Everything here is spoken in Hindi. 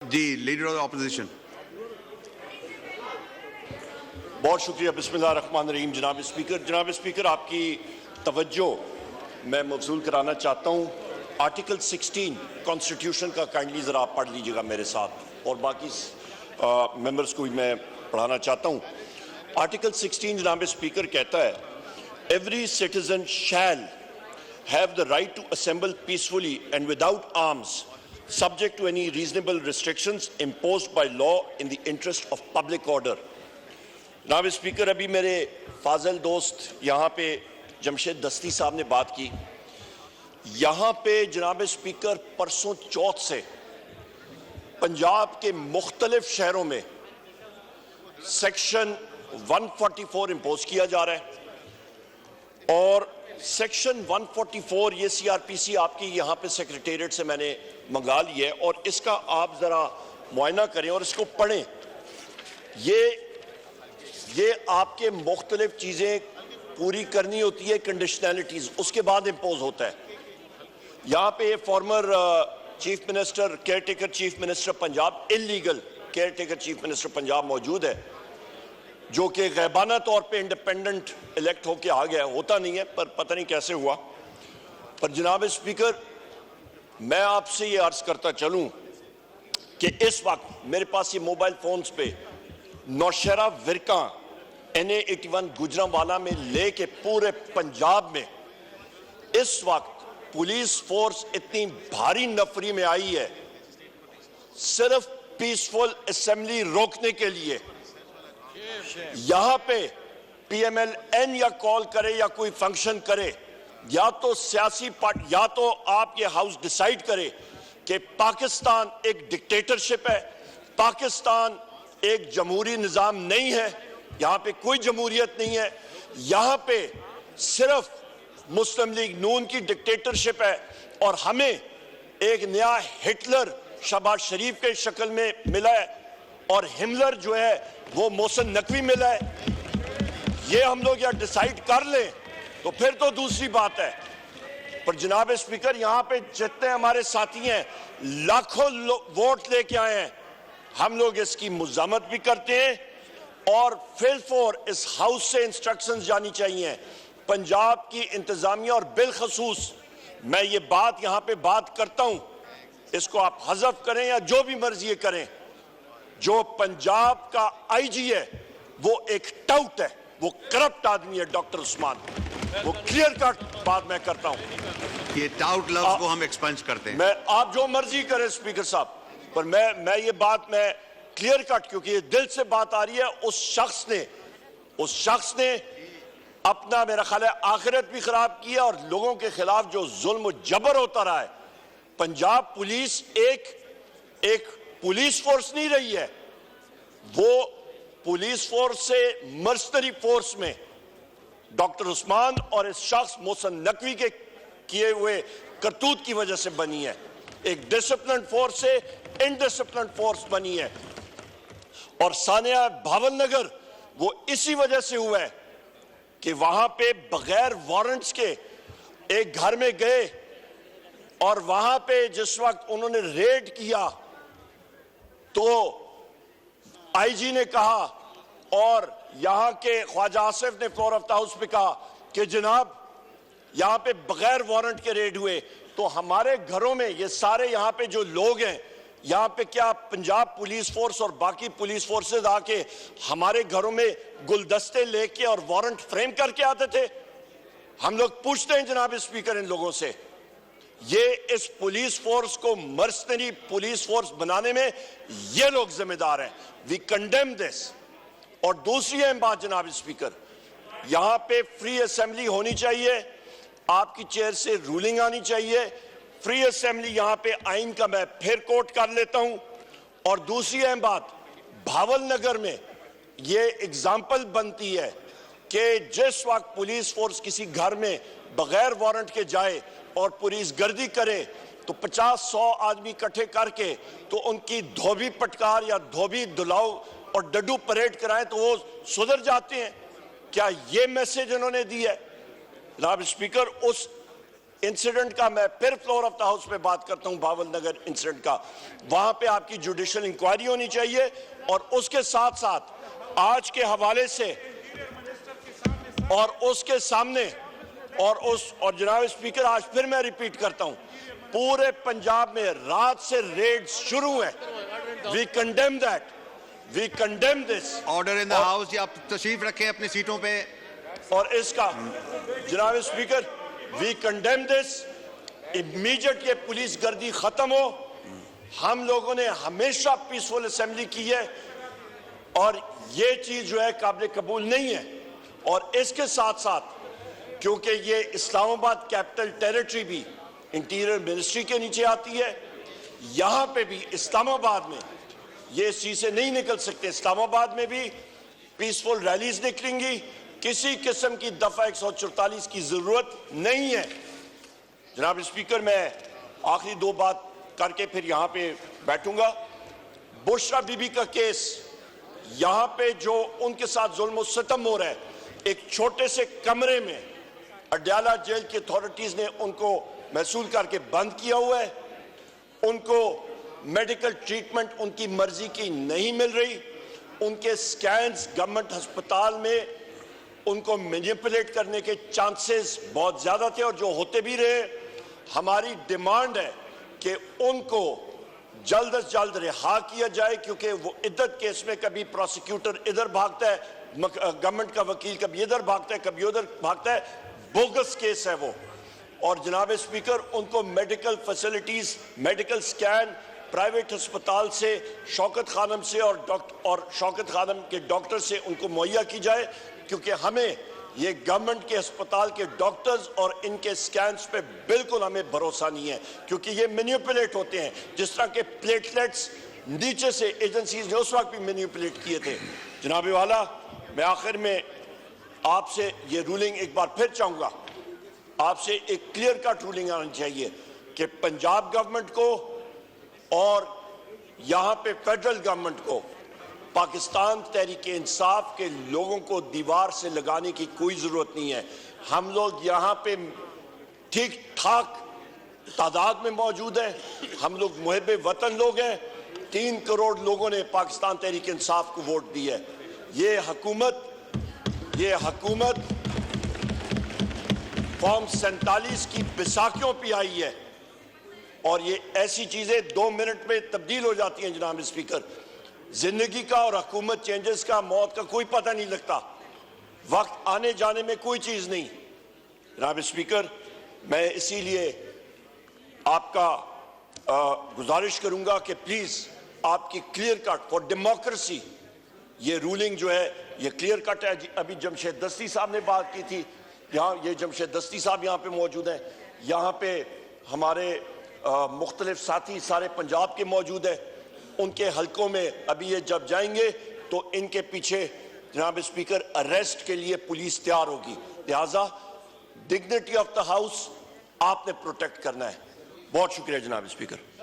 The Leader of the Opposition. बहुत शुक्रिया। बिस्मिल्लाहिर्रहमानिर्रहीम। जनाब स्पीकर आपकी तवज्जो मैं मबसूल कराना चाहता हूँ। आर्टिकल 16 कॉन्स्टिट्यूशन का काइंडली ज़रा आप पढ़ लीजिएगा मेरे साथ, और बाकी मेंबर्स को भी मैं पढ़ाना चाहता हूँ। आर्टिकल 16 जनाब स्पीकर कहता है, every citizen shell have the right to assemble peacefully and without arms, subject to any reasonable restrictions imposed by law in the interest of public order. जनाब स्पीकर, अभी मेरे फाजल दोस्त यहाँ पे जमशेद दस्ती साहब ने बात की। यहाँ पे जनाब स्पीकर परसों चौथ से पंजाब के मुख्तलिफ शहरों में सेक्शन 144 इम्पोज किया जा रहा है, और सेक्शन 144 ये सीआरपीसी आपकी यहाँ पे सेक्रेटेरिएट से मैंने मंगा ली है, और इसका आप जरा मुआयना करें और इसको पढ़ें। ये आपके मुख्तलिफ चीज़ें पूरी करनी होती है, कंडीशनैलिटीज़, उसके बाद इम्पोज होता है। यहाँ पे former chief minister, care taker chief minister Punjab, illegal care taker chief minister Punjab मौजूद है, जो कि गैबाना तौर पे इंडिपेंडेंट इलेक्ट होके आ गया। होता नहीं है, पर पता नहीं कैसे हुआ। पर जनाब स्पीकर, मैं आपसे ये अर्ज करता चलूं कि इस वक्त मेरे पास ये मोबाइल फोन्स पे नौशहरा विरका NA81 गुजरांवाला में लेके पूरे पंजाब में इस वक्त पुलिस फोर्स इतनी भारी नफरी में आई है सिर्फ पीसफुल असेंबली रोकने के लिए। यहां पे PMLN या कॉल करे या कोई फंक्शन करे, या तो सियासी पार्टी, या तो आप ये हाउस डिसाइड करे कि पाकिस्तान एक डिक्टेटरशिप है, पाकिस्तान एक जमहूरी निजाम नहीं है, यहां पे कोई जमहूरियत नहीं है, यहां पे सिर्फ मुस्लिम लीग नून की डिक्टेटरशिप है, और हमें एक नया हिटलर शहबाज शरीफ के शक्ल में मिला है, और हिमलर जो है वो मोहसिन नकवी मिला है। ये हम लोग या डिसाइड कर लें तो फिर तो दूसरी बात है। पर जनाब स्पीकर, यहां पे जितने हमारे साथी हैं लाखों वोट लेके आए हैं, हम लोग इसकी मुज़ामत भी करते हैं, और फिलफोर इस हाउस से इंस्ट्रक्शंस जानी चाहिए पंजाब की इंतजामिया, और बिलखसूस मैं ये बात यहां पे बात करता हूं, इसको आप हज़फ करें या जो भी मर्जी करें, जो पंजाब का IG है वो एक टाउट है, वो करप्ट आदमी है डॉक्टर उस्मान। वो क्लियर कट बात मैं करता हूं। ये टाउट लफ्ज को हम एक्सपेंस करते हैं। मैं आप जो मर्जी करें स्पीकर साहब, पर मैं ये बात मैं क्लियर कट, क्योंकि ये दिल से बात आ रही है। उस शख्स ने अपना, मेरा ख्याल है, आखिरत भी खराब किया, और लोगों के खिलाफ जो जुल्म जबर होता रहा है। पंजाब पुलिस एक पुलिस फोर्स नहीं रही है, वो पुलिस फोर्स से मर्सनरी फोर्स में डॉक्टर उस्मान और इस शख्स मोहसिन नकवी के किए हुए करतूत की वजह से बनी है। एक डिसिप्लिन फोर्स से इनडिसिप्लिन फोर्स बनी है, और सानिया भावलनगर वो इसी वजह से हुआ है कि वहां पे बगैर वारंट्स के एक घर में गए, और वहां पे जिस वक्त उन्होंने रेड किया तो IG ने कहा, और यहां के ख्वाजा आसिफ ने फ्लोर ऑफ द हाउस पे कहा कि जनाब यहां पे बगैर वारंट के रेड हुए। तो हमारे घरों में ये सारे यहां पे जो लोग हैं, यहां पे क्या पंजाब पुलिस फोर्स और बाकी पुलिस फोर्सेस आके हमारे घरों में गुलदस्ते लेके और वारंट फ्रेम करके आते थे? हम लोग पूछते हैं जनाब स्पीकर इन लोगों से, ये इस पुलिस फोर्स को मर्सनरी पुलिस फोर्स बनाने में ये लोग जिम्मेदार हैं। We condemn this. और दूसरी अहम बात जनाब स्पीकर, यहां पे फ्री असेंबली होनी चाहिए, आपकी चेयर से रूलिंग आनी चाहिए। फ्री असेंबली यहां पे आइन का मैं फिर कोट कर लेता हूं। और दूसरी अहम बात, भावलनगर में ये एग्जाम्पल बनती है कि जिस वक्त पुलिस फोर्स किसी घर में बगैर वारंट के जाए और पुलिस गर्दी करे, तो 50-100 आदमी इकट्ठे करके तो उनकी धोबी पटकार या धोबी दुलाओ और डड्डू परेड कराएं तो वो सुधर जाते हैं। क्या ये मैसेज इन्होंने दी है? जनाब स्पीकर, इंसिडेंट का मैं फिर फ्लोर ऑफ द हाउस पे बात करता हूं, भावल नगर इंसिडेंट का, वहां पे आपकी जुडिशियल इंक्वायरी होनी चाहिए। और उसके साथ साथ आज के हवाले से और उसके सामने और जनाब स्पीकर, आज फिर मैं रिपीट करता हूं, पूरे पंजाब में रात से रेड शुरू है। We condemn that, we condemn this. Order in the house, आप तशरीफ रखें अपनी सीटों पे। और इसका जनाब speaker, we condemn this. Immediate ये पुलिस गर्दी खत्म हो। हम लोगों ने हमेशा पीसफुल असेंबली की है और ये चीज जो है काबिल कबूल नहीं है। और इसके साथ साथ क्योंकि ये इस्लामाबाद कैपिटल टेरिटरी भी इंटीरियर मिनिस्ट्री के नीचे आती है, यहां पे भी इस्लामाबाद में ये इस चीज से नहीं निकल सकते। इस्लामाबाद में भी पीसफुल रैलीज निकलेंगी, किसी किस्म की दफा 144 की जरूरत नहीं है। जनाब स्पीकर, मैं आखिरी दो बात करके फिर यहां पे बैठूंगा। बुशरा बीबी का केस, यहां पे जो उनके साथ जुल्म सितम हो रहा है, एक छोटे से कमरे में अडयाला जेल की अथॉरिटीज ने उनको महसूल करके बंद किया हुआ है। उनको मेडिकल ट्रीटमेंट उनकी मर्जी की नहीं मिल रही। उनके स्कैन्स गवर्नमेंट अस्पताल में उनको मैनिपुलेट करने के चांसेस बहुत ज्यादा थे और जो होते भी रहे। हमारी डिमांड है कि उनको जल्द से जल्द रिहा किया जाए, क्योंकि वो इद्दत केस में कभी प्रोसिक्यूटर इधर भागता है, गवर्नमेंट का वकील कभी इधर भागता है, कभी उधर भागता है। बोगस केस है वो। और जनाब स्पीकर, उनको medical facilities, medical scan private अस्पताल से, शौकत खानम से और शौकत खानम के डॉक्टर से उनको मुहैया की जाए, क्योंकि हमें ये गवर्नमेंट के अस्पताल के डॉक्टर्स और इनके स्कैन्स पे बिल्कुल हमें भरोसा नहीं है, क्योंकि ये मैनिपुलेट होते हैं। जिस तरह के प्लेटलेट्स नीचे से एजेंसीज ने उस वक्त भी मैनिपुलेट किए थे। जनाब वाला, मैं आखिर में आपसे ये रूलिंग एक बार फिर चाहूंगा, आपसे एक क्लियर कट रूलिंग आनी चाहिए कि पंजाब गवर्नमेंट को और यहां पे फेडरल गवर्नमेंट को पाकिस्तान तहरीक इंसाफ के लोगों को दीवार से लगाने की कोई जरूरत नहीं है। हम लोग यहां पे ठीक ठाक तादाद में मौजूद हैं। हम लोग मुहिब वतन लोग हैं। 3 करोड़ लोगों ने पाकिस्तान तहरीक इंसाफ को वोट दी है। ये हुकूमत फॉर्म 47 की बैसाखियों पे आई है और ये ऐसी चीजें 2 मिनट में तब्दील हो जाती हैं। जनाब स्पीकर, जिंदगी का और हुकूमत चेंजेस का, मौत का कोई पता नहीं लगता, वक्त आने जाने में कोई चीज नहीं। जनाब स्पीकर, मैं इसीलिए आपका गुजारिश करूंगा कि प्लीज आपकी क्लियर कट फॉर डेमोक्रेसी ये रूलिंग जो है ये क्लियर कट है। अभी जमशेद दस्ती साहब ने बात की थी, यहाँ ये जमशेद दस्ती साहब यहाँ पे मौजूद हैं, यहाँ पे हमारे मुख्तलिफ साथी सारे पंजाब के मौजूद हैं। उनके हलकों में अभी ये जब जाएंगे तो इनके पीछे जनाब स्पीकर अरेस्ट के लिए पुलिस तैयार होगी। लिहाजा डिग्निटी ऑफ द हाउस आपने प्रोटेक्ट करना है। बहुत शुक्रिया जनाब स्पीकर।